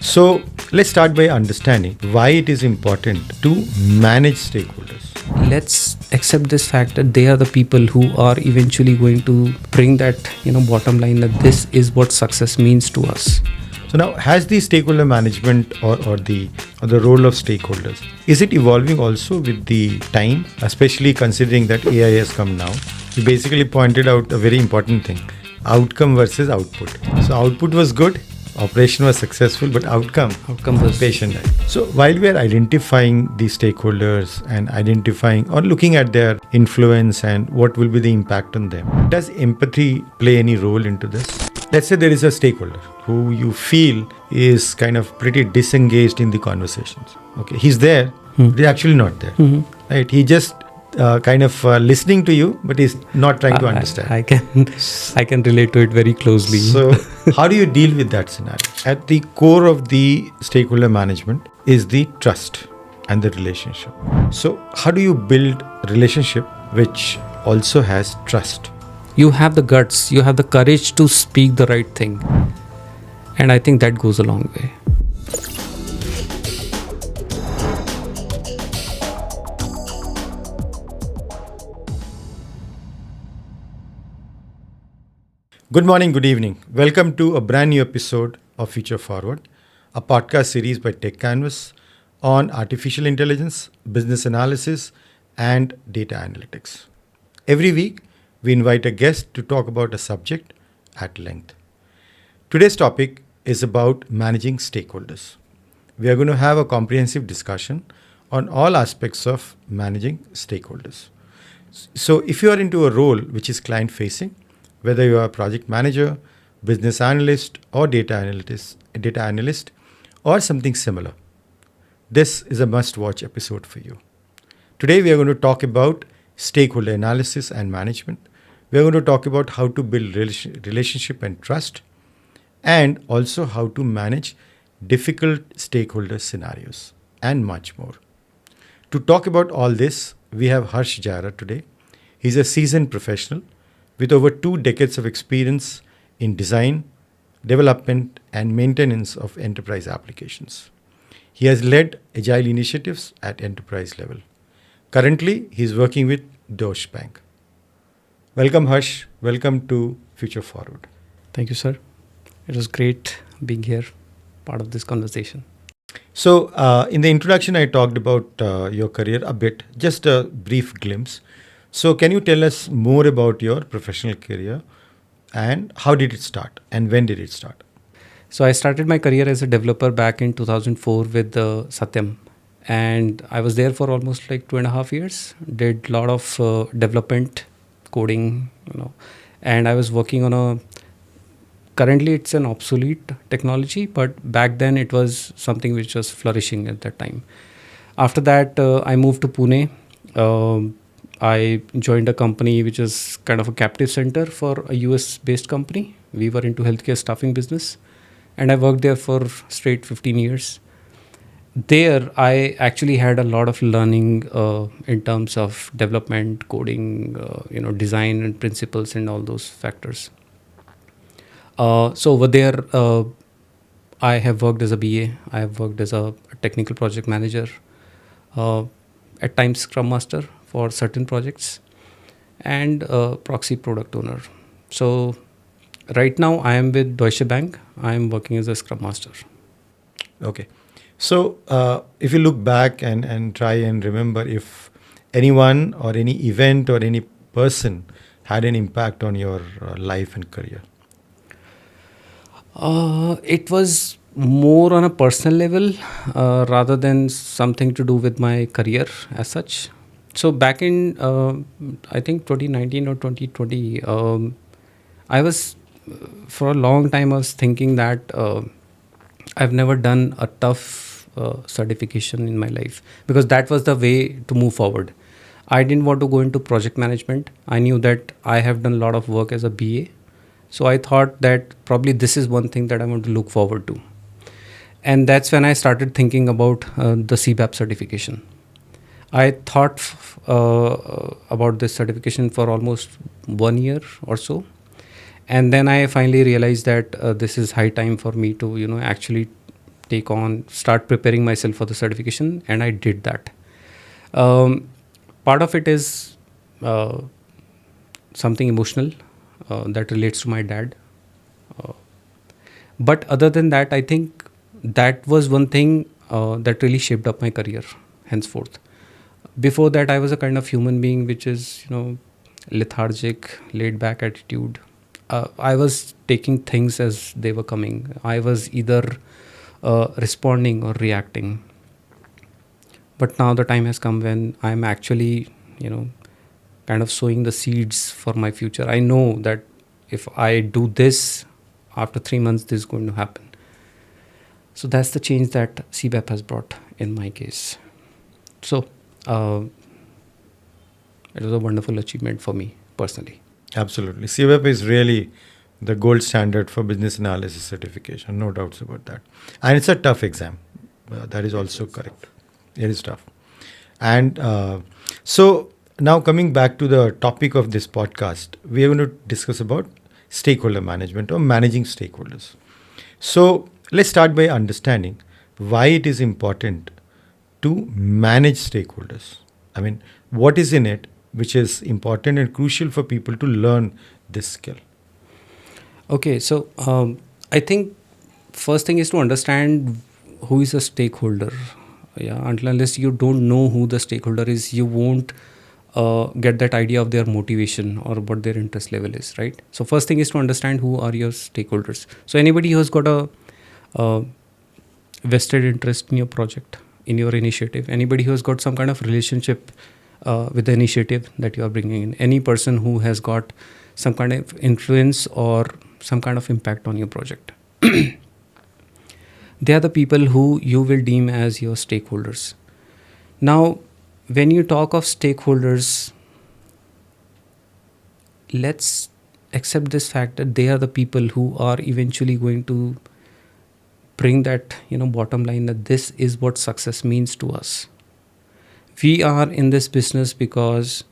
So let's start by understanding why it is important to manage stakeholders. Let's accept this fact that they are the people who are eventually going to bring that bottom line, that this is what success means to us. So now, has the stakeholder management or the role of stakeholders, is it evolving also with the time, especially considering that AI has come now? You basically pointed out a very important thing: outcome versus output. So output was good, operation was successful, but outcome was patient. So while we are identifying the stakeholders and identifying or looking at their influence and what will be the impact on them, does empathy play any role into this? Let's say there is a stakeholder who you feel is kind of pretty disengaged in the conversations. Okay, he's there, but he's actually not there. Right? He just listening to you, but he's not trying to understand. I can relate to it very closely. So how do you deal with that scenario? At the core of the stakeholder management is the trust and the relationship. So how do you build a relationship which also has trust? You have the guts, you have the courage to speak the right thing. And I think that goes a long way. Good morning, good evening. Welcome to a brand new episode of Future Forward, a podcast series by Techcanvass on artificial intelligence, business analysis, and data analytics. Every week, we invite a guest to talk about a subject at length. Today's topic is about managing stakeholders. We are going to have a comprehensive discussion on all aspects of managing stakeholders. So if you are into a role which is client-facing, whether you are a project manager, business analyst, or data analyst, or something similar, this is a must-watch episode for you. Today, we are going to talk about stakeholder analysis and management. We are going to talk about how to build relationship and trust, and also how to manage difficult stakeholder scenarios, and much more. To talk about all this, we have Harsh Jayara today. He's a seasoned professional with over 2 decades of experience in design, development, and maintenance of enterprise applications. He has led agile initiatives at enterprise level. Currently, he is working with Deutsche Bank. Welcome, Harsh. Welcome to Future Forward. Thank you, sir. It was great being here, part of this conversation. So, in the introduction, I talked about your career a bit, just a brief glimpse. So can you tell us more about your professional career and how did it start and when did it start? So I started my career as a developer back in 2004 with Satyam. And I was there for almost like 2.5 years, did a lot of development, coding, and I was working on currently it's an obsolete technology, but back then it was something which was flourishing at that time. After that, I moved to Pune. I joined a company which is kind of a captive center for a US based company. We were into healthcare staffing business and I worked there for straight 15 years. There, I actually had a lot of learning in terms of development, coding, design and principles and all those factors. So over there, I have worked as a BA. I have worked as a technical project manager, at times Scrum Master for certain projects, and proxy product owner. So right now I am with Deutsche Bank. I am working as a Scrum Master. Okay. So if you look back and try and remember if anyone or any event or any person had an impact on your life and career. It was more on a personal level rather than something to do with my career as such. So back in, I think 2019 or 2020, I was, for a long time, I was thinking that I've never done a tough certification in my life because that was the way to move forward. I didn't want to go into project management. I knew that I have done a lot of work as a BA. So I thought that probably this is one thing that I want to look forward to. And that's when I started thinking about the CBAP certification. I thought about this certification for almost 1 year or so. And then I finally realized that this is high time for me to, actually start preparing myself for the certification, and I did that. Um, Part of it is uh, something emotional that relates to my dad. Uh, but other than that, I think that was one thing that really shaped up my career henceforth. Before that, I was a kind of human being which is, lethargic, laid back attitude. I was taking things as they were coming. I was either responding or reacting. But now the time has come when I'm actually, you know, kind of sowing the seeds for my future. I know that if I do this, after 3 months, this is going to happen. So that's the change that CBAP has brought in my case. So uh, it was a wonderful achievement for me personally. Absolutely. CWEP is really the gold standard for business analysis certification, no doubts about that. And it's a tough exam. That is also correct. It is tough. And so now coming back to the topic of this podcast, we are going to discuss about stakeholder management or managing stakeholders. So let's start by understanding why it is important to manage stakeholders. I mean, what is in it which is important and crucial for people to learn this skill? Okay, so I think first thing is to understand who is a stakeholder. Yeah, until unless you don't know who the stakeholder is, you won't get that idea of their motivation or what their interest level is, right? So first thing is to understand who are your stakeholders. So anybody who has got a vested interest in your project, in your initiative, anybody who has got some kind of relationship with the initiative that you are bringing in, any person who has got some kind of influence or some kind of impact on your project. They are the people who you will deem as your stakeholders. Now, when you talk of stakeholders, let's accept this fact that they are the people who are eventually going to bring that, bottom line, that this is what success means to us. We are in this business because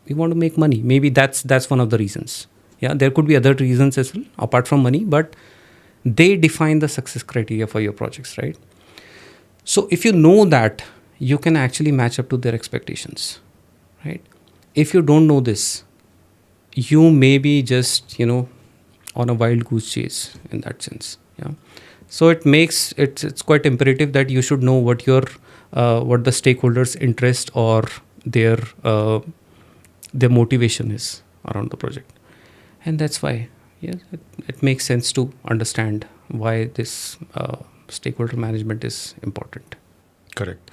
we want to make money. Maybe that's one of the reasons. Yeah, there could be other reasons as well apart from money, but they define the success criteria for your projects, right? So if you know that, you can actually match up to their expectations, right? If you don't know this, you may be just, on a wild goose chase in that sense. Yeah. So it's quite imperative that you should know what the stakeholders' interest or their motivation is around the project. And that's why, it makes sense to understand why this stakeholder management is important. Correct.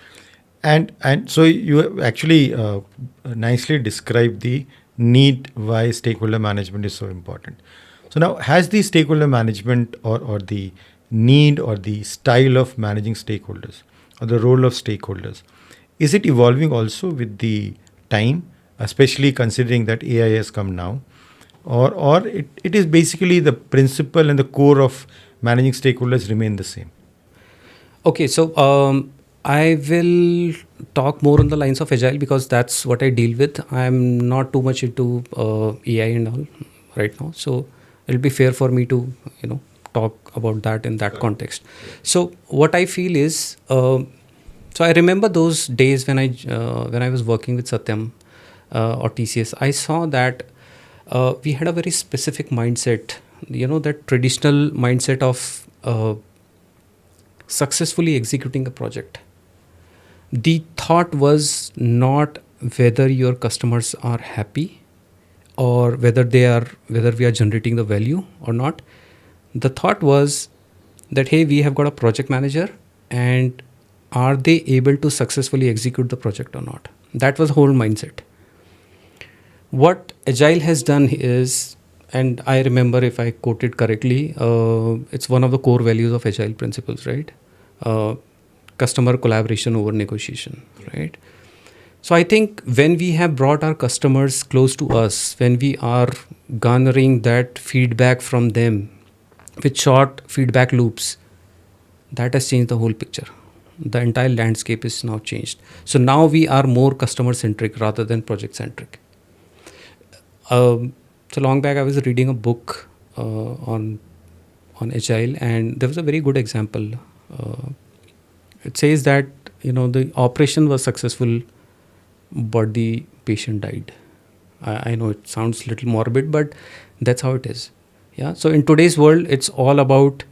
And so you actually nicely described the need why stakeholder management is so important. So now, has the stakeholder management or the need or the style of managing stakeholders or the role of stakeholders, is it evolving also with the time, especially considering that AI has come now? Or it is basically the principle and the core of managing stakeholders remain the same? Okay, so I will talk more on the lines of agile because that's what I deal with. I'm not too much into AI and all right now, so it'll be fair for me to talk about that in that context. So what I feel is, so I remember those days when I was working with Satyam or TCS. I saw that we had a very specific mindset, that traditional mindset of successfully executing a project. The thought was not whether your customers are happy or whether we are generating the value or not. The thought was that, hey, we have got a project manager, and are they able to successfully execute the project or not? That was the whole mindset. What Agile has done is, and I remember if I quoted correctly, it's one of the core values of Agile principles, right? Customer collaboration over negotiation, right? So I think when we have brought our customers close to us, when we are garnering that feedback from them with short feedback loops, that has changed the whole picture. The entire landscape is now changed. So now we are more customer centric rather than project centric. So long back, I was reading a book on Agile, and there was a very good example. Uh, it says that the operation was successful, but the patient died. I know it sounds a little morbid, but that's how it is. Yeah. So in today's world, it's all about,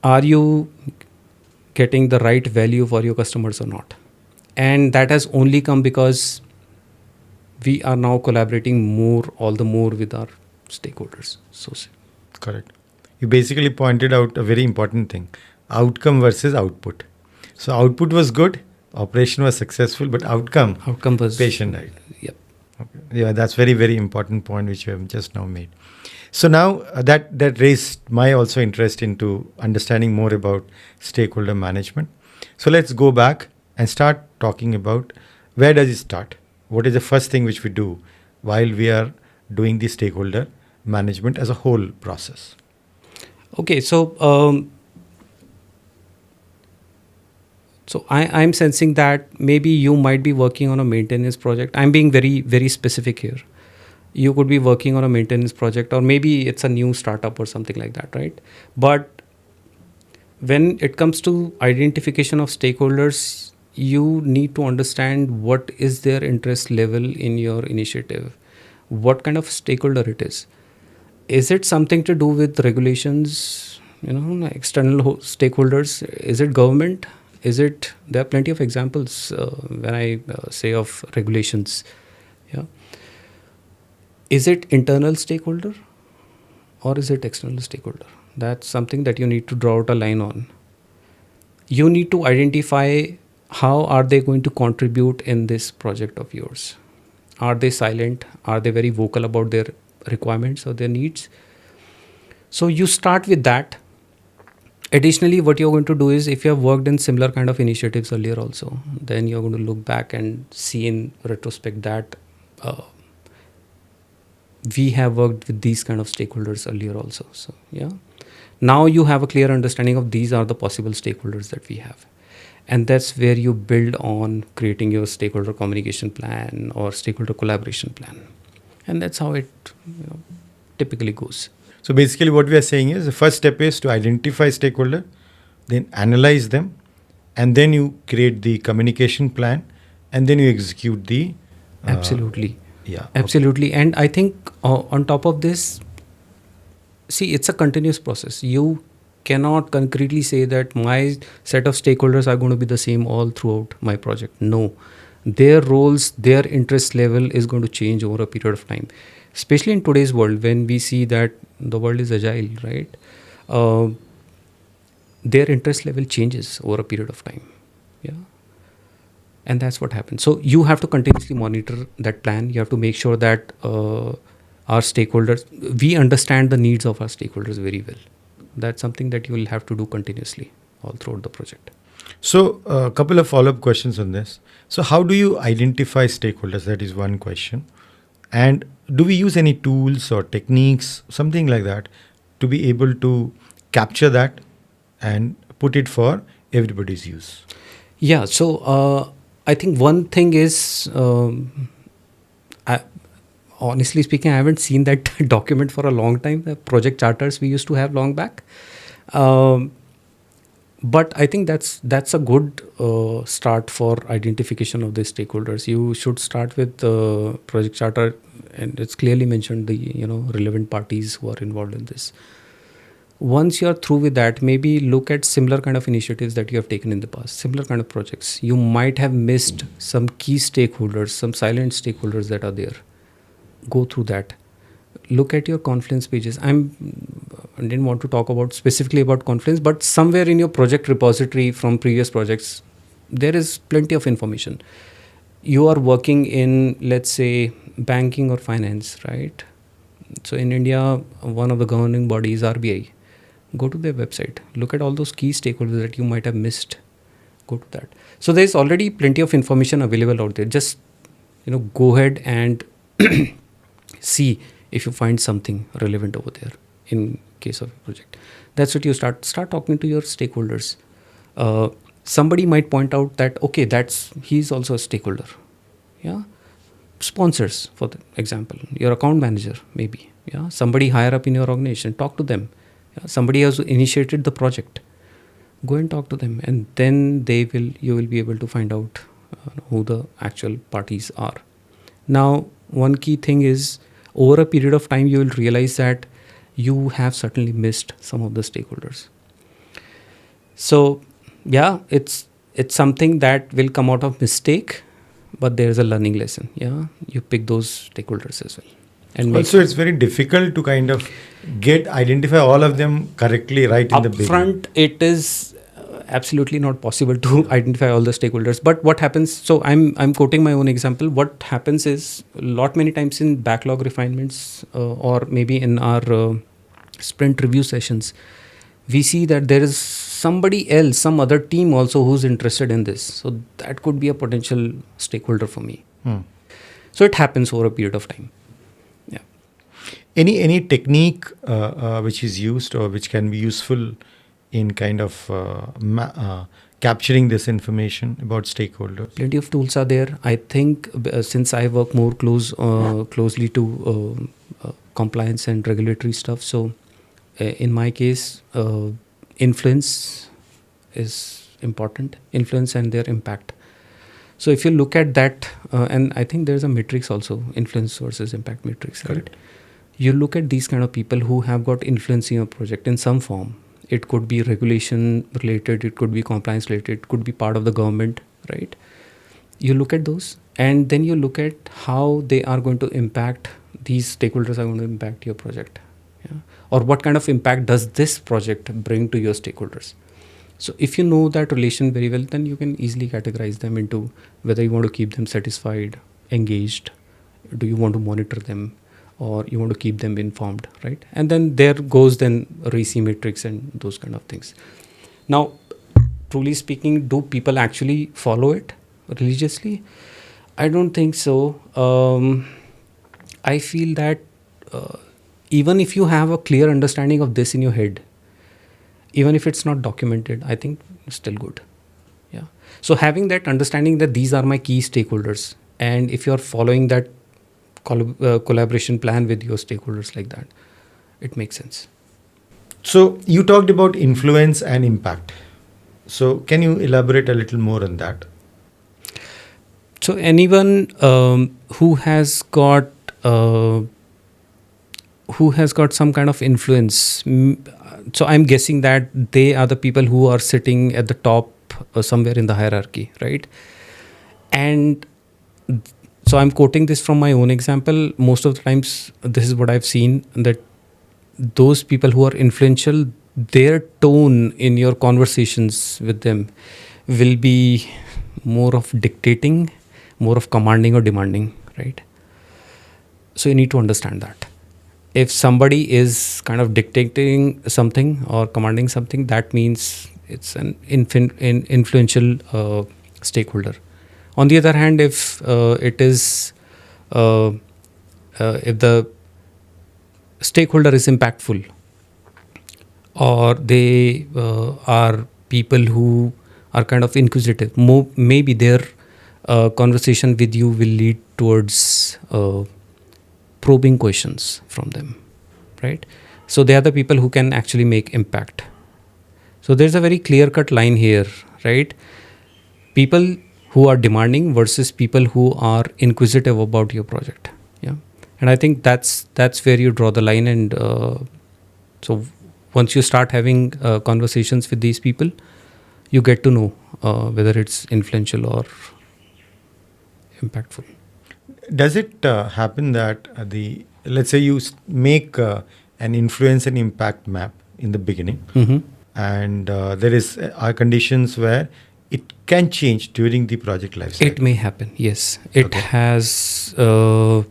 are you getting the right value for your customers or not? And that has only come because we are now collaborating all the more with our stakeholders. So Correct. You basically pointed out a very important thing: outcome versus output. So output was good, operation was successful, but outcome was, patient died. yep. Okay. Yeah, that's very, very important point which you have just now made. So now that raised my also interest into understanding more about stakeholder management. So let's go back and start talking about, where does it start? What is the first thing which we do while we are doing the stakeholder management as a whole process? Okay, so I'm sensing that maybe you might be working on a maintenance project. I'm being very, very specific here. You could be working on a maintenance project, or maybe it's a new startup or something like that, right? But when it comes to identification of stakeholders, you need to understand what is their interest level in your initiative, what kind of stakeholder it is. Is it something to do with regulations, external stakeholders? Is it government? There are plenty of examples when I say of regulations. Yeah. Is it internal stakeholder or is it external stakeholder? That's something that you need to draw out a line on. You need to identify how are they going to contribute in this project of yours. Are they silent? Are they very vocal about their requirements or their needs? So you start with that. Additionally, what you're going to do is, if you have worked in similar kind of initiatives earlier also, then you're going to look back and see in retrospect that we have worked with these kind of stakeholders earlier also. So yeah, now you have a clear understanding of these are the possible stakeholders that we have. And that's where you build on creating your stakeholder communication plan or stakeholder collaboration plan. And that's how it typically goes. So basically what we are saying is, the first step is to identify stakeholder, then analyze them, and then you create the communication plan, and then you execute the... Absolutely. Yeah. Absolutely. And I think on top of this, see, it's a continuous process. You cannot concretely say that my set of stakeholders are going to be the same all throughout my project. No. Their roles, their interest level is going to change over a period of time. Especially in today's world, when we see that the world is agile, right? Their interest level changes over a period of time. Yeah. And that's what happens. So you have to continuously monitor that plan. You have to make sure that our stakeholders, we understand the needs of our stakeholders very well. That's something that you will have to do continuously all throughout the project. So a couple of follow-up questions on this. So how do you identify stakeholders? That is one question. And do we use any tools or techniques, something like that, to be able to capture that and put it for everybody's use? Yeah. So I think one thing is, honestly speaking, I haven't seen that document for a long time. The project charters we used to have long back. But I think that's a good start for identification of the stakeholders. You should start with the project charter, and it's clearly mentioned the relevant parties who are involved in this. Once you're through with that, maybe look at similar kind of initiatives that you have taken in the past, similar kind of projects. You might have missed some key stakeholders, some silent stakeholders that are there. Go through that. Look at your Confluence pages. I didn't want to talk about specifically about Confluence, but somewhere in your project repository from previous projects, there is plenty of information. You are working in, let's say, banking or finance, right? So in India, one of the governing bodies, RBI. Go to their website. Look at all those key stakeholders that you might have missed. Go to that. So there's already plenty of information available out there. Just go ahead and see if you find something relevant over there in case of a project. That's what you start talking to your stakeholders. Somebody might point out that, okay, he's also a stakeholder. Yeah. Sponsors, for example, your account manager, maybe. Yeah. Somebody higher up in your organization, talk to them. Yeah. Somebody has initiated the project. Go and talk to them, and then you will be able to find out who the actual parties are. Now, one key thing is, over a period of time, you will realize that you have certainly missed some of the stakeholders. So, yeah, it's something that will come out of mistake, but there is a learning lesson. Yeah, you pick those stakeholders as well, and Also, it's very difficult to kind of identify all of them correctly right in the beginning. upfront. It is absolutely not possible to identify all the stakeholders. But what happens? So I'm quoting my own example. What happens is, many times in backlog refinements or maybe in our sprint review sessions, we see that there is somebody else, some other team also who's interested in this. So that could be a potential stakeholder for me. So it happens over a period of time. Yeah. Any technique which is used or which can be useful in kind of capturing this information about stakeholders? Plenty of tools are there. I think since I work more closely to compliance and regulatory stuff, so in my case, influence is important. Influence and their impact. So if you look at that, and I think there's a matrix also, influence versus impact matrix, right? Correct. You look at these kind of people who have got influence in your project in some form. It could be regulation related, it could be compliance related, it could be part of the government, right? You look at those, and then you look at how they are going to impact, these stakeholders are going to impact your project. Yeah? Or what kind of impact does this project bring to your stakeholders? So if you know that relation very well, then you can easily categorize them into whether you want to keep them satisfied, engaged, do you want to monitor them, or you want to keep them informed, right? And then there goes then RECI matrix and those kind of things. Now, truly speaking, do people actually follow it religiously? I don't think so. I feel that even if you have a clear understanding of this in your head, even if it's not documented, I think it's still good. Yeah. So having that understanding that these are my key stakeholders, and if you're following that collaboration plan with your stakeholders like that, it makes sense. So you talked about influence and impact. So can you elaborate a little more on that? So anyone who has got some kind of influence, so I'm guessing that they are the people who are sitting at the top somewhere in the hierarchy, right? And so I'm quoting this from my own example. Most of the times, this is what I've seen, that those people who are influential, their tone in your conversations with them will be more of dictating, more of commanding or demanding, right? So you need to understand that. If somebody is kind of dictating something or commanding something, that means it's an influential stakeholder. On the other hand, if if the stakeholder is impactful, or they are people who are kind of inquisitive, maybe their conversation with you will lead towards probing questions from them, right? So they are the people who can actually make impact. So there's a very clear-cut line here, right? People who are demanding versus people who are inquisitive about your project. Yeah, and I think that's where you draw the line. And so once you start having conversations with these people, you get to know whether it's influential or impactful. Does it happen that let's say you make an influence and impact map in the beginning, and there is conditions where it can change during the project life cycle? It may happen, yes. It has. So,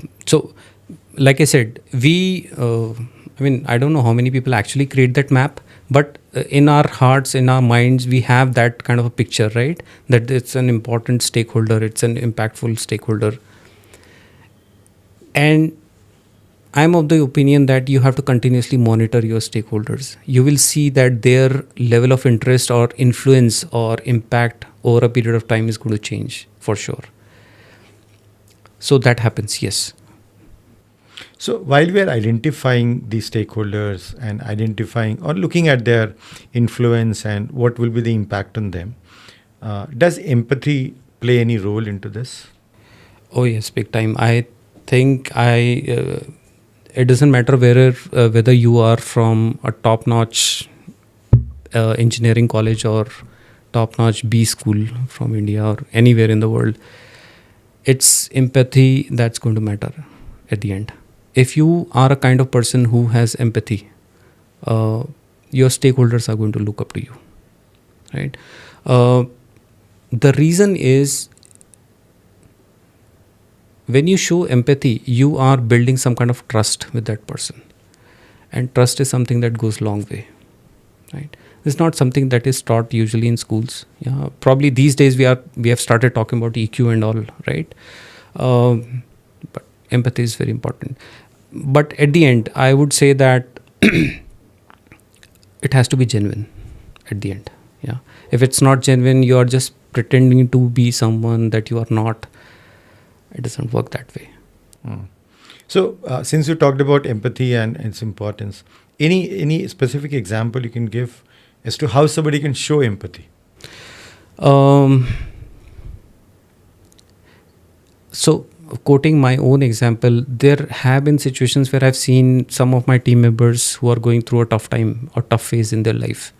like I said, I don't know how many people actually create that map, but in our hearts, in our minds, we have that kind of a picture, right? That it's an important stakeholder, it's an impactful stakeholder. And I'm of the opinion that you have to continuously monitor your stakeholders. You will see that their level of interest or influence or impact over a period of time is going to change for sure. So that happens, yes. So while we are identifying the stakeholders and identifying or looking at their influence and what will be the impact on them, does empathy play any role into this? Oh yes, big time. I think it doesn't matter whether you are from a top-notch engineering college or top-notch B school from India or anywhere in the world. It's empathy that's going to matter at the end. If you are a kind of person who has empathy, your stakeholders are going to look up to you, right? The reason is, when you show empathy, you are building some kind of trust with that person, and trust is something that goes long way, right? It's not something that is taught usually in schools. Yeah, probably these days we have started talking about EQ and all, right? But empathy is very important. But at the end, I would say that it has to be genuine at the end. Yeah, if it's not genuine, you are just pretending to be someone that you are not. It doesn't work that way. So, since you talked about empathy and its importance, any specific example you can give as to how somebody can show empathy? So, quoting my own example, there have been situations where I've seen some of my team members who are going through a tough time or tough phase in their life.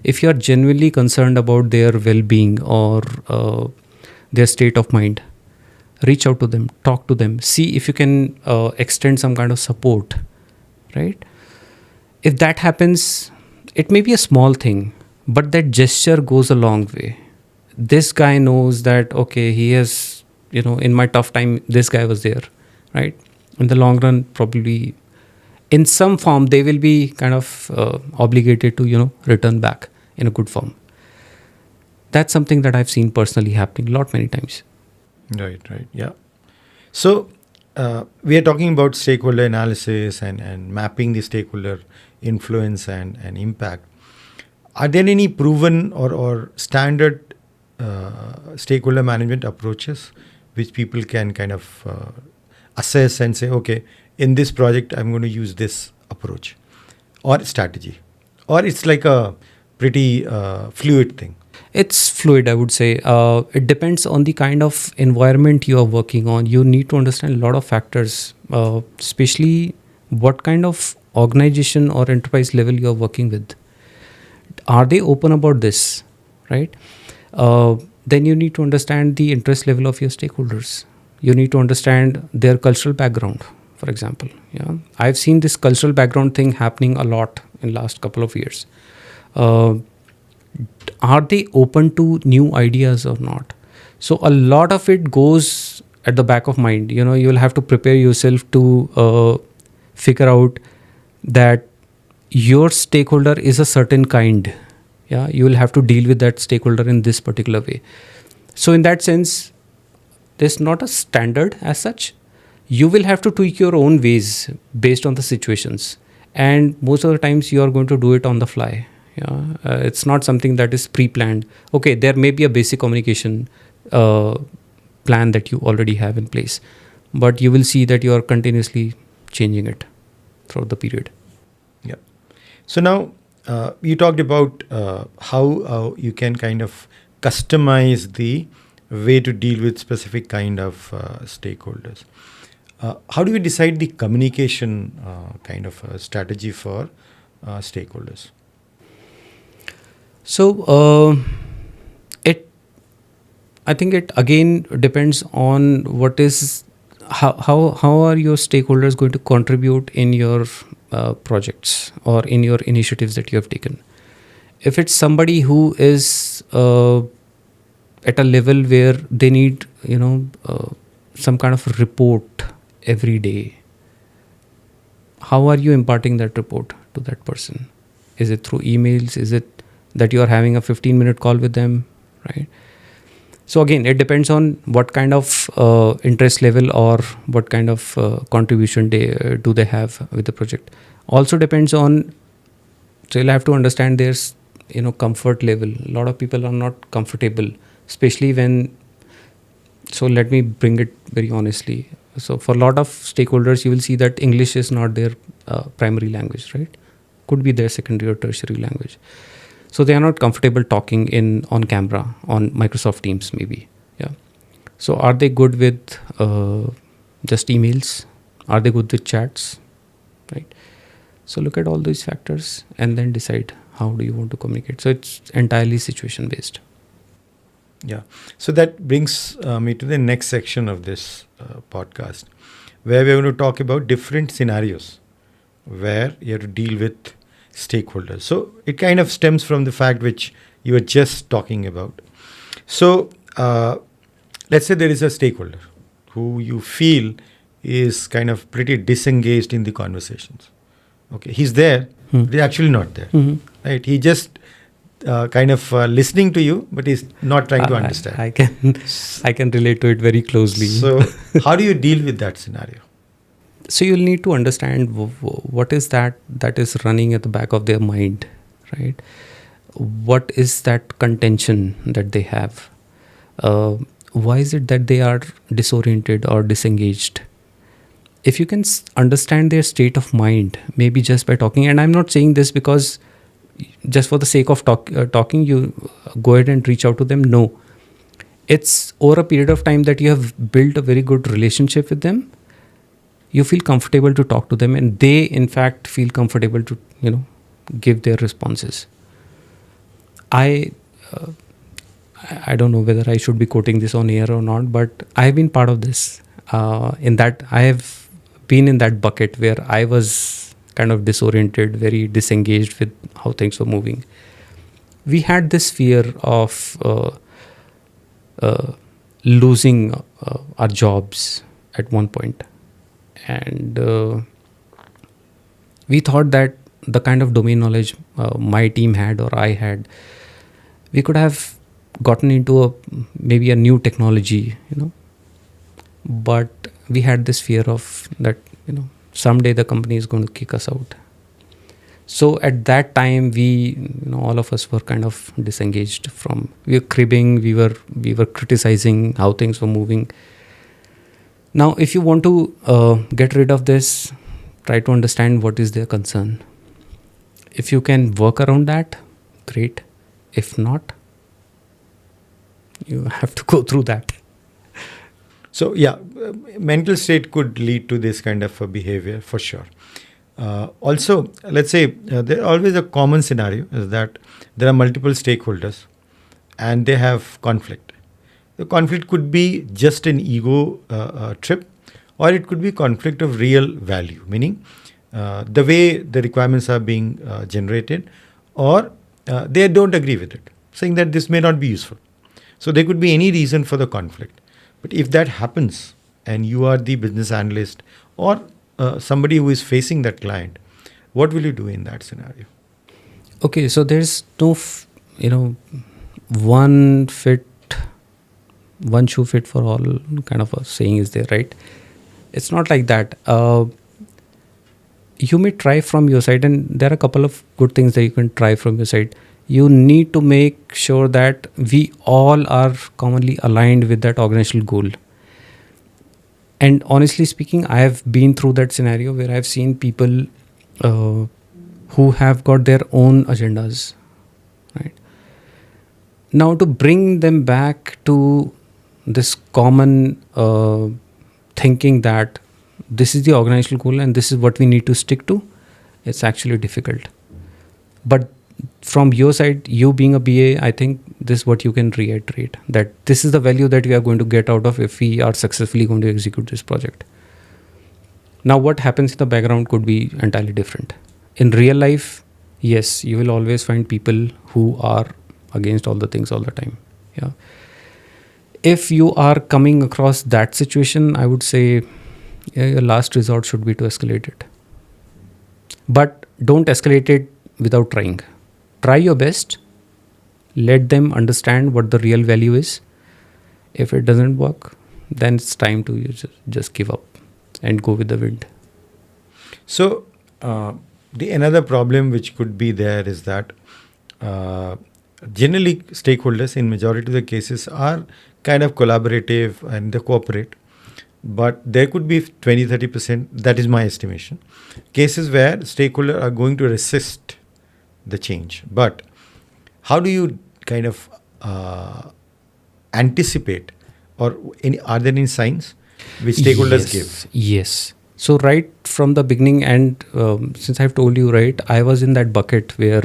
If you are genuinely concerned about their well-being or their state of mind, reach out to them, talk to them, see if you can extend some kind of support, right? If that happens, it may be a small thing, but that gesture goes a long way. This guy knows that, okay, he has, in my tough time, this guy was there, right? In the long run, probably in some form, they will be kind of obligated to, return back in a good form. That's something that I've seen personally happening many times. Right, yeah. So, we are talking about stakeholder analysis and mapping the stakeholder influence and impact. Are there any proven or standard stakeholder management approaches which people can kind of assess and say, okay, in this project, I'm going to use this approach or strategy? Or it's like a pretty fluid thing? It's fluid, I would say. It depends on the kind of environment you are working on. You need to understand a lot of factors, especially what kind of organization or enterprise level you are working with. Are they open about this, right? Then you need to understand the interest level of your stakeholders. You need to understand their cultural background, for example. Yeah, I've seen this cultural background thing happening a lot in last couple of years. Are they open to new ideas or not? So a lot of it goes at the back of mind. You'll have to prepare yourself to figure out that your stakeholder is a certain kind. Yeah, you will have to deal with that stakeholder in this particular way. So in that sense, there's not a standard as such. You will have to tweak your own ways based on the situations, and most of the times you are going to do it on the fly. Yeah, it's not something that is pre-planned. Okay, there may be a basic communication plan that you already have in place, but you will see that you are continuously changing it throughout the period. Yeah. So now you talked about how you can kind of customize the way to deal with specific kind of stakeholders. How do you decide the communication kind of strategy for stakeholders? So I think it again depends on how are your stakeholders going to contribute in your projects or in your initiatives that you have taken. If it's somebody who is at a level where they need some kind of report every day, how are you imparting that report to that person? Is it through emails? Is it that you are having a 15-minute call with them, right? So again, it depends on what kind of interest level or what kind of contribution do they have with the project. Also depends on, so you'll have to understand their comfort level. A lot of people are not comfortable, especially when, so let me bring it very honestly. So for a lot of stakeholders, you will see that English is not their primary language, right? Could be their secondary or tertiary language. So they are not comfortable talking in on camera on Microsoft Teams, maybe. Yeah. So are they good with just emails? Are they good with chats? Right. So look at all these factors and then decide how do you want to communicate. So it's entirely situation based. Yeah. So that brings me to the next section of this podcast, where we're going to talk about different scenarios where you have to deal with stakeholders. So it kind of stems from the fact which you were just talking about. So let's say there is a stakeholder who you feel is kind of pretty disengaged in the conversations. Okay, he's there, but he's actually not there. Right? He just kind of listening to you, but he's not trying to understand. I can relate to it very closely. So how do you deal with that scenario? So you'll need to understand what is that is running at the back of their mind, right? What is that contention that they have? Why is it that they are disoriented or disengaged? If you can understand their state of mind, maybe just by talking, and I'm not saying this because just for the sake of talking, you go ahead and reach out to them. No, it's over a period of time that you have built a very good relationship with them. You feel comfortable to talk to them, and they in fact feel comfortable to give their responses. I don't know whether I should be quoting this on air or not, but I've been part of this. In that I have been in that bucket where I was kind of disoriented, very disengaged with how things were moving. We had this fear of losing our jobs at one point. And we thought that the kind of domain knowledge my team had or I had, we could have gotten into maybe a new technology, but we had this fear of that, someday the company is going to kick us out. So at that time, we, all of us were kind of disengaged from. We were cribbing, we were criticizing how things were moving. Now, if you want to get rid of this, try to understand what is their concern. If you can work around that, great. If not, you have to go through that. So yeah, mental state could lead to this kind of a behavior for sure. Also, let's say there always a common scenario is that there are multiple stakeholders and they have conflict. The conflict could be just an ego trip, or it could be conflict of real value, meaning the way the requirements are being generated, or they don't agree with it, saying that this may not be useful. So there could be any reason for the conflict. But if that happens and you are the business analyst or somebody who is facing that client, what will you do in that scenario? Okay, so there's no, one shoe fit for all kind of a saying is there, right? It's not like that. You may try from your side, and there are a couple of good things that you can try from your side. You need to make sure that we all are commonly aligned with that organizational goal. And honestly speaking, I have been through that scenario where I've seen people who have got their own agendas, right? Now, to bring them back to this common thinking that this is the organizational goal and this is what we need to stick to, it's actually difficult. But from your side, you being a BA, I think this is what you can reiterate, that this is the value that we are going to get out of if we are successfully going to execute this project. Now, what happens in the background could be entirely different. In real life, yes, you will always find people who are against all the things all the time. Yeah. If you are coming across that situation, I would say your last resort should be to escalate it. But don't escalate it without trying. Try your best. Let them understand what the real value is. If it doesn't work, then it's time to just give up and go with the wind. So the another problem which could be there is that generally stakeholders in majority of the cases are kind of collaborative and they cooperate. but there could be 20-30%, that is my estimation, cases where stakeholders are going to resist the change. But how do you kind of anticipate, or are there any signs which stakeholders give? Yes. So right from the beginning, and since I've told you, right, I was in that bucket where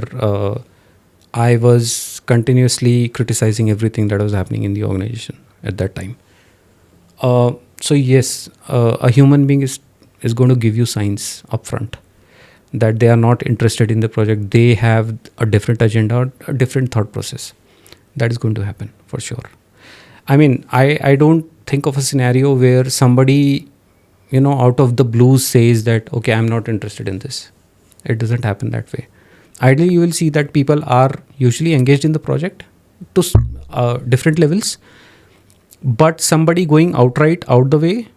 I was continuously criticizing everything that was happening in the organization at that time. So yes, a human being is going to give you signs upfront that they are not interested in the project. They have a different agenda, or a different thought process. That is going to happen for sure. I mean, I don't think of a scenario where somebody, out of the blue says that, okay, I'm not interested in this. It doesn't happen that way. Ideally, you will see that people are usually engaged in the project to different levels, but somebody going outright out the way,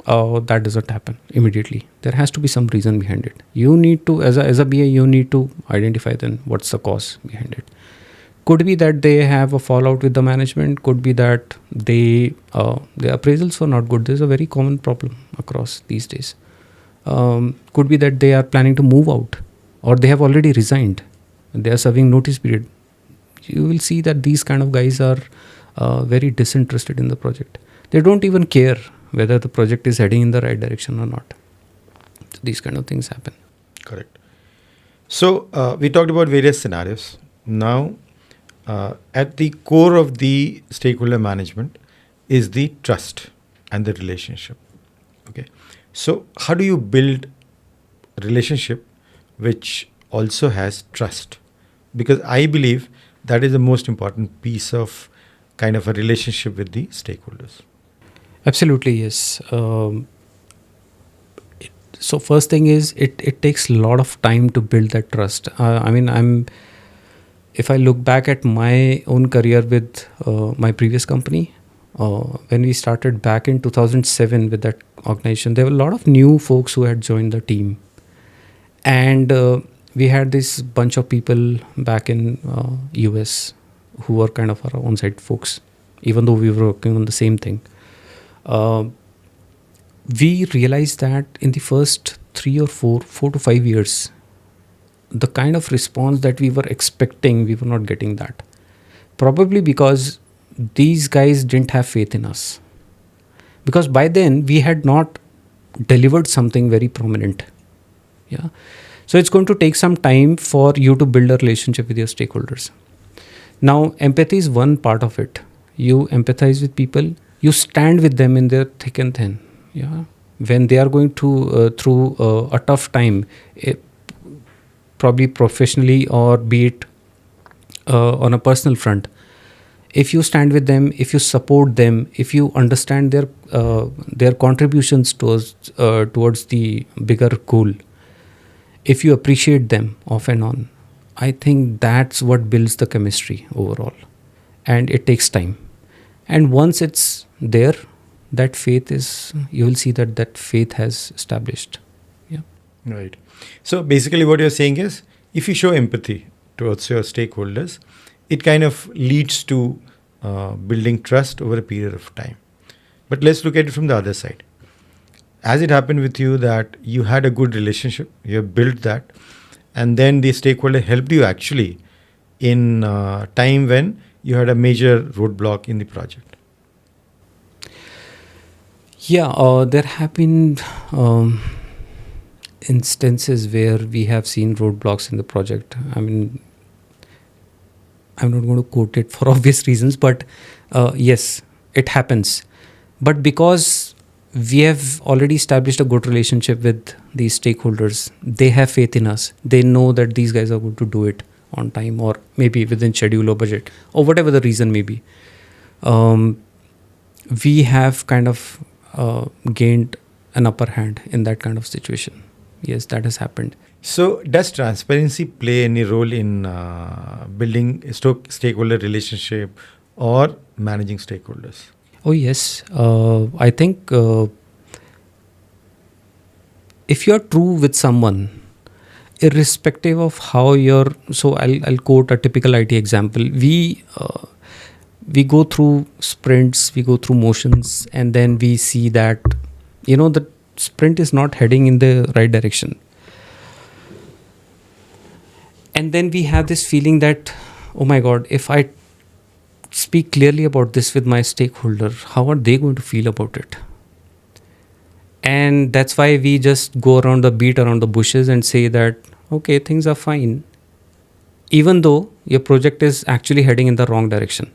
that doesn't happen immediately. There has to be some reason behind it. You need to, as a BA, you need to identify then what's the cause behind it. Could be that they have a fallout with the management. Could be that the appraisals were not good. This is a very common problem across these days. Could be that they are planning to move out, or they have already resigned. They are serving notice period. You will see that these kind of guys are very disinterested in the project. They don't even care whether the project is heading in the right direction or not. So these kind of things happen. Correct. So we talked about various scenarios. Now, at the core of the stakeholder management is the trust and the relationship. Okay. So how do you build a relationship which also has trust? Because I believe that is the most important piece of kind of a relationship with the stakeholders. Absolutely, yes. So first thing is it takes a lot of time to build that trust. If I look back at my own career with my previous company, when we started back in 2007 with that organization, there were a lot of new folks who had joined the team. And we had this bunch of people back in US who were kind of our on-site folks, even though we were working on the same thing. We realized that in the first 4 to 5 years, the kind of response that we were expecting, we were not getting that. Probably because these guys didn't have faith in us. Because by then we had not delivered something very prominent. Yeah. So it's going to take some time for you to build a relationship with your stakeholders. Now, empathy is one part of it. You empathize with people. You stand with them in their thick and thin. Yeah. When they are going through a tough time, probably professionally or be it on a personal front, if you stand with them, if you support them, if you understand their contributions towards the bigger goal, if you appreciate them off and on, I think that's what builds the chemistry overall. And it takes time. And once it's there, that faith is, you will see that faith has established. Yeah. Right. So basically what you're saying is, if you show empathy towards your stakeholders, it kind of leads to building trust over a period of time. But let's look at it from the other side. As it happened with you that you had a good relationship, you have built that, and then the stakeholder helped you actually in time when you had a major roadblock in the project. Yeah, there have been instances where we have seen roadblocks in the project. I mean, I'm not going to quote it for obvious reasons, but yes, it happens. But because we have already established a good relationship with these stakeholders, they have faith in us. They know that these guys are going to do it on time, or maybe within schedule or budget, or whatever the reason may be. We have kind of gained an upper hand in that kind of situation. Yes, that has happened. So does transparency play any role in building a stakeholder relationship or managing stakeholders? Oh yes, I think if you're true with someone, irrespective of how you're, so I'll quote a typical IT example. We go through sprints, we go through motions, and then we see that the sprint is not heading in the right direction. And then we have this feeling that, oh my God, if I speak clearly about this with my stakeholder, how are they going to feel about it? And that's why we just go around the bushes and say that, okay, things are fine, even though your project is actually heading in the wrong direction.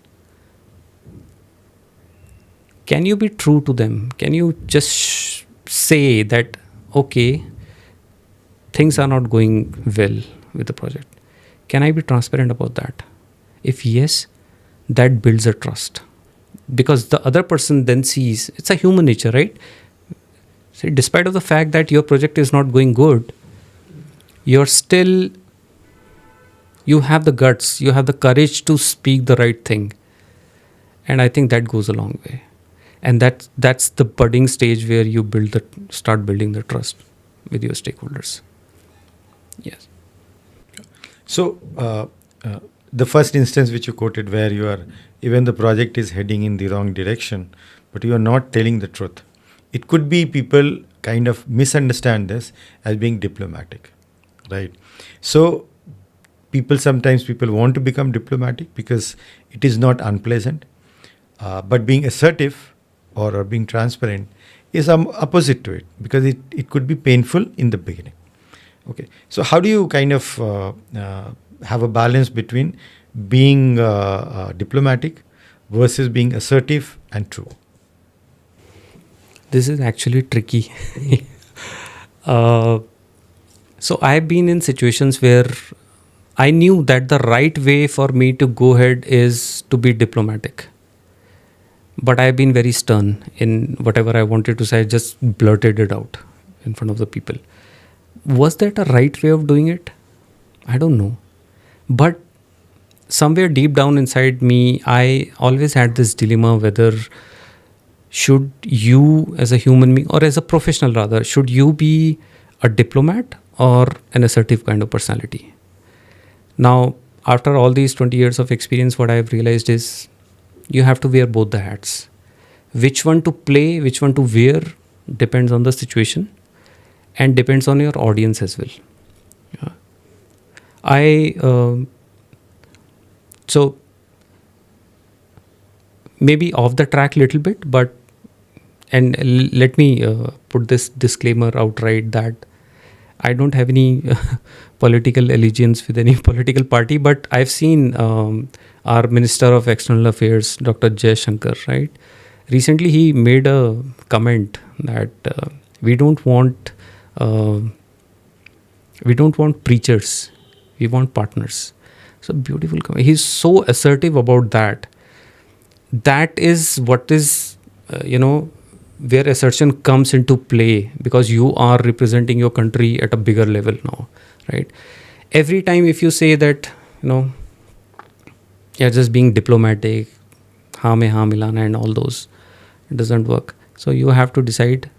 Can you be true to them? Can you just say that, okay, things are not going well with the project? Can I be transparent about that? If yes, that builds a trust, because the other person then sees, it's a human nature, right? See, despite of the fact that your project is not going good, you have the guts, you have the courage to speak the right thing. And I think that goes a long way. And that's the budding stage where you start building the trust with your stakeholders. Yes. So, the first instance which you quoted, where even the project is heading in the wrong direction, but you are not telling the truth. It could be people kind of misunderstand this as being diplomatic, right? So, sometimes people want to become diplomatic because it is not unpleasant, but being assertive or being transparent is opposite to it, because it could be painful in the beginning. Okay, so how do you kind of have a balance between being diplomatic versus being assertive and true? This is actually tricky. So I've been in situations where I knew that the right way for me to go ahead is to be diplomatic. But I've been very stern in whatever I wanted to say. I just blurted it out in front of the people. Was that a right way of doing it? I don't know. But somewhere deep down inside me, I always had this dilemma whether should you, as a human being or as a professional rather, should you be a diplomat or an assertive kind of personality? Now, after all these 20 years of experience, what I've realized is you have to wear both the hats. Which one to play, which one to wear depends on the situation and depends on your audience as well. Yeah. So maybe off the track a little bit, but let me put this disclaimer outright that I don't have any political allegiance with any political party, but I've seen our Minister of External Affairs, Dr. Jaishankar, right? Recently, he made a comment that we don't want preachers, we want partners. So beautiful comment. He's so assertive about that. That is what is, where assertion comes into play, because you are representing your country at a bigger level now, right? Every time if you say that, you're just being diplomatic, haan mein haan milana and all those, it doesn't work. So you have to decide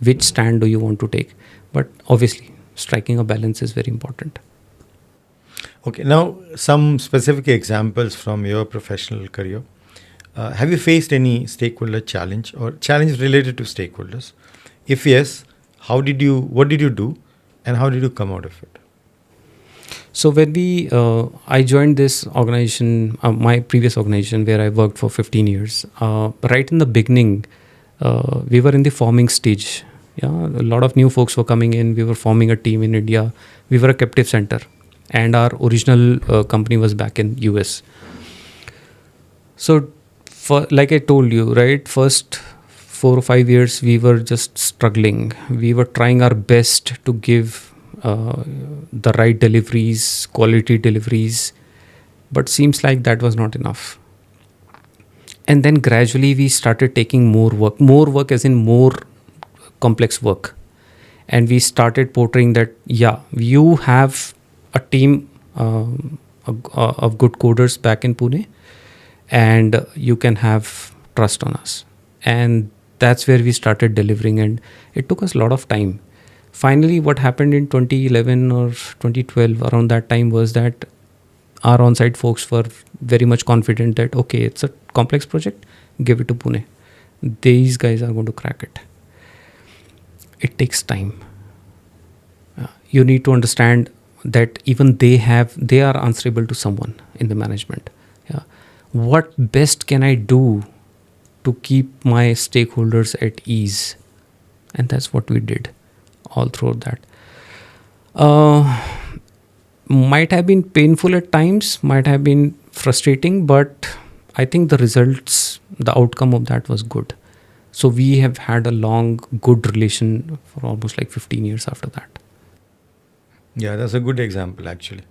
which stand do you want to take. But obviously, striking a balance is very important. Okay, now some specific examples from your professional career. Have you faced any stakeholder challenge or challenge related to stakeholders? If yes, what did you do, and how did you come out of it? So when I joined this organization, my previous organization where I worked for 15 years, right in the beginning, we were in the forming stage. Yeah, a lot of new folks were coming in. We were forming a team in India. We were a captive center, and our original company was back in US. So, like I told you, right, first 4 or 5 years, we were just struggling. We were trying our best to give the right deliveries, quality deliveries, but seems like that was not enough. And then gradually we started taking more work as in more complex work. And we started portraying that, yeah, you have a team of good coders back in Pune, and you can have trust on us. And that's where we started delivering, and it took us a lot of time. Finally, what happened in 2011 or 2012, around that time, was that our on-site folks were very much confident that, okay, it's a complex project, give it to Pune. These guys are going to crack it. it takes time. You need to understand that even they are answerable to someone in the management. Yeah. What best can I do to keep my stakeholders at ease? And that's what we did all throughout that. Might have been painful at times, might have been frustrating, but I think the outcome of that was good. So we have had a long, good relation for almost like 15 years after that. Yeah, that's a good example actually.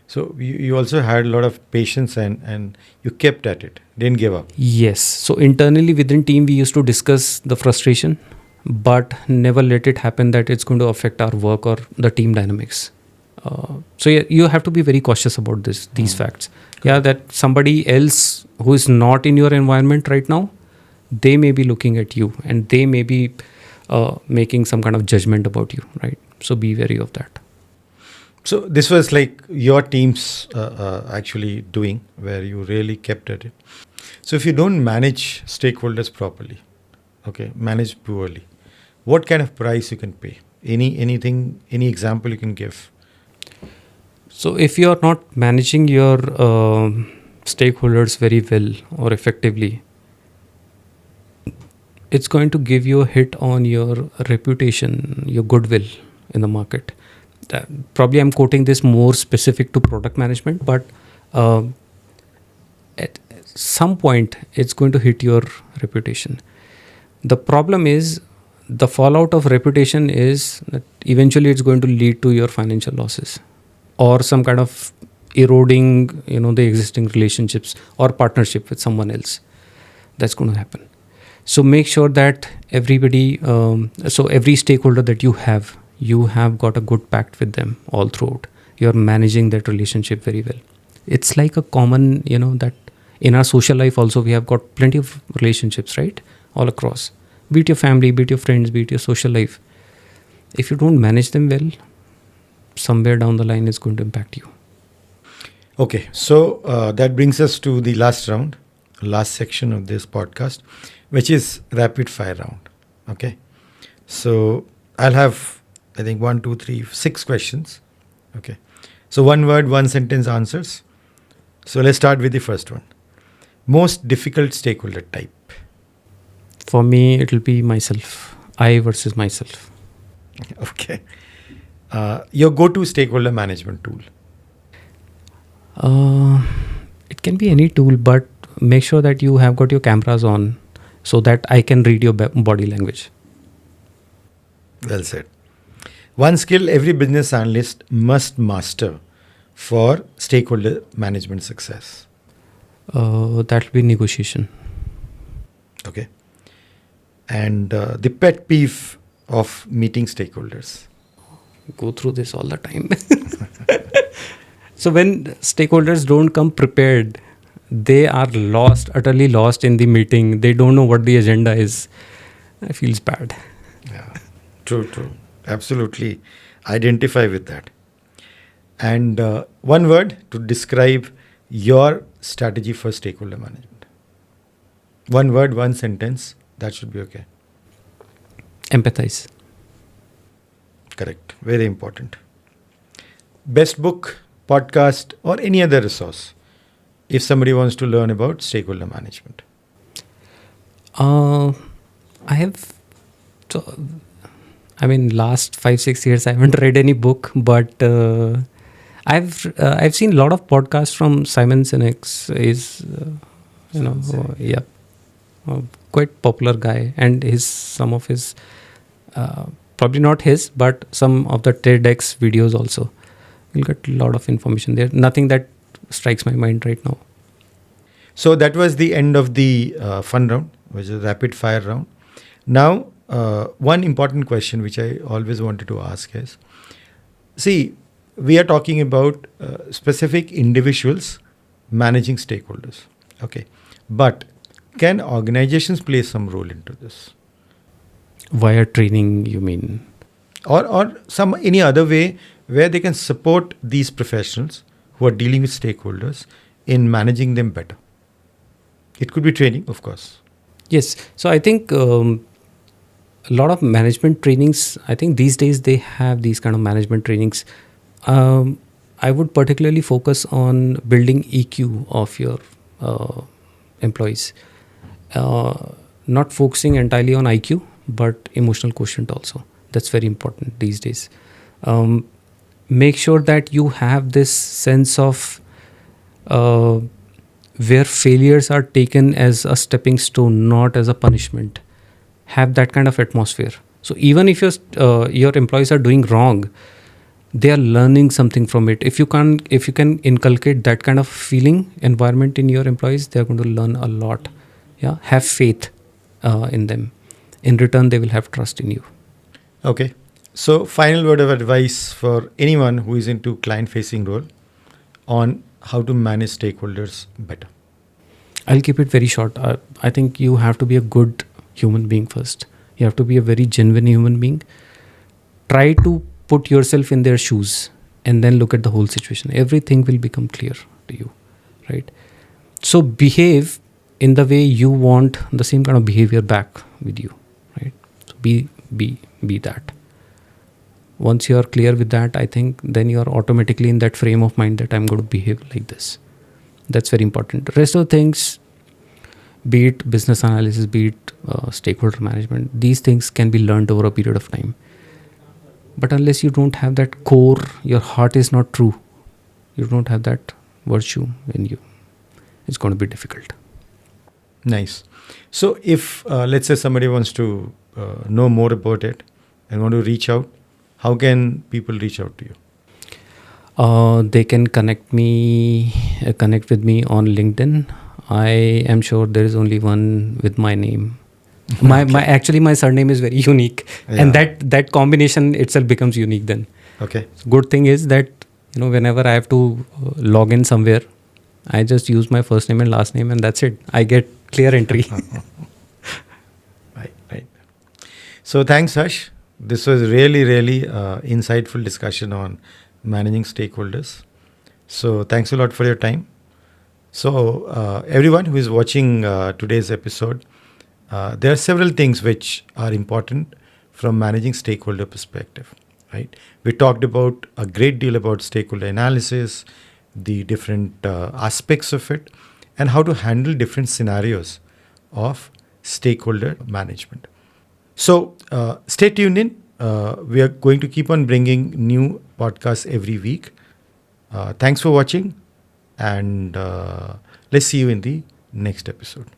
So you also had a lot of patience and you kept at it, didn't give up. Yes. So internally within team, we used to discuss the frustration, but never let it happen that it's going to affect our work or the team dynamics. So yeah, you have to be very cautious about these facts. Yeah, that somebody else who is not in your environment right now, they may be looking at you and they may be making some kind of judgment about you, right? So be wary of that. So this was like your team's actually doing, where you really kept at it. So if you don't manage stakeholders properly, okay, manage poorly, what kind of price you can pay? Any example you can give? So if you are not managing your stakeholders very well or effectively, it's going to give you a hit on your reputation, your goodwill in the market. Probably I'm quoting this more specific to product management, but at some point it's going to hit your reputation. The problem is the fallout of reputation is that eventually it's going to lead to your financial losses or some kind of eroding, the existing relationships or partnership with someone else. That's going to happen. So make sure that everybody, every stakeholder that you have got a good pact with them all throughout. You're managing that relationship very well. It's like a common, that in our social life also we have got plenty of relationships, right? All across. Be it your family, be it your friends, be it your social life. If you don't manage them well, somewhere down the line it's going to impact you. Okay, so that brings us to the last section of this podcast, which is rapid fire round. Okay, so I'll have, I think 1, 2, 3, 6 questions. Okay, so 1 word, 1 sentence answers. So let's start with the first one. Most difficult stakeholder type. For me, it'll be myself. I versus myself. Okay. Your go-to stakeholder management tool. It can be any tool, but make sure that you have got your cameras on so that I can read your body language. Well said. One skill every business analyst must master for stakeholder management success. That'll be negotiation. Okay. And the pet peeve of meeting stakeholders. Go through this all the time. So when stakeholders don't come prepared, they are utterly lost in the meeting. They don't know what the agenda is. It feels bad. Yeah, true. Absolutely identify with that. And 1 word to describe your strategy for stakeholder management. 1 word, 1 sentence. That should be okay. Empathize. Correct. Very important. Best book, podcast, or any other resource if somebody wants to learn about stakeholder management. I have, last 5-6 years I haven't read any book, but I've seen a lot of podcasts from Simon Sinek's. Quite popular guy, and some of his probably not his, but some of the TEDx videos also. You'll get a lot of information there. Nothing that strikes my mind right now. So that was the end of the fun round, which is a rapid fire round. Now, one important question which I always wanted to ask is, see, we are talking about specific individuals managing stakeholders. Okay. But can organizations play some role into this? Via training, you mean? Or any other way where they can support these professionals who are dealing with stakeholders in managing them better. It could be training, of course. Yes. So I think a lot of management trainings. I think these days they have these kind of management trainings. I would particularly focus on building EQ of your employees, not focusing entirely on IQ, but emotional quotient also. That's very important these days. Make sure that you have this sense of where failures are taken as a stepping stone, not as a punishment. Have that kind of atmosphere. So even if your employees are doing wrong, they are learning something from it. If you can inculcate that kind of feeling environment in your employees, they are going to learn a lot. Yeah, have faith in them. In return, they will have trust in you. Okay. So, final word of advice for anyone who is into client-facing role on how to manage stakeholders better. I'll keep it very short. I think you have to be a good human being first. You have to be a very genuine human being. Try to put yourself in their shoes and then look at the whole situation. Everything will become clear to you, right? So behave in the way you want the same kind of behavior back with you, right? So be that. Once you are clear with that, I think then you are automatically in that frame of mind that I'm going to behave like this. That's very important. The rest of the things, be it business analysis, be it stakeholder management, these things can be learned over a period of time. But unless you don't have that core, your heart is not true, you don't have that virtue in you, it's going to be difficult. Nice. So, if let's say somebody wants to know more about it and want to reach out, how can people reach out to you? They can connect with me on LinkedIn. I am sure there is only one with my name. My surname is very unique, and that combination itself becomes unique. Then, okay. Good thing is that whenever I have to log in somewhere, I just use my first name and last name, and that's it. I get clear entry. Right. So thanks, Harsh. This was really insightful discussion on managing stakeholders. So thanks a lot for your time. So everyone who is watching today's episode, there are several things which are important from managing stakeholder perspective, right? We talked about a great deal about stakeholder analysis, the different aspects of it, and how to handle different scenarios of stakeholder management. So stay tuned in. We are going to keep on bringing new podcasts every week. Thanks for watching, and let's see you in the next episode.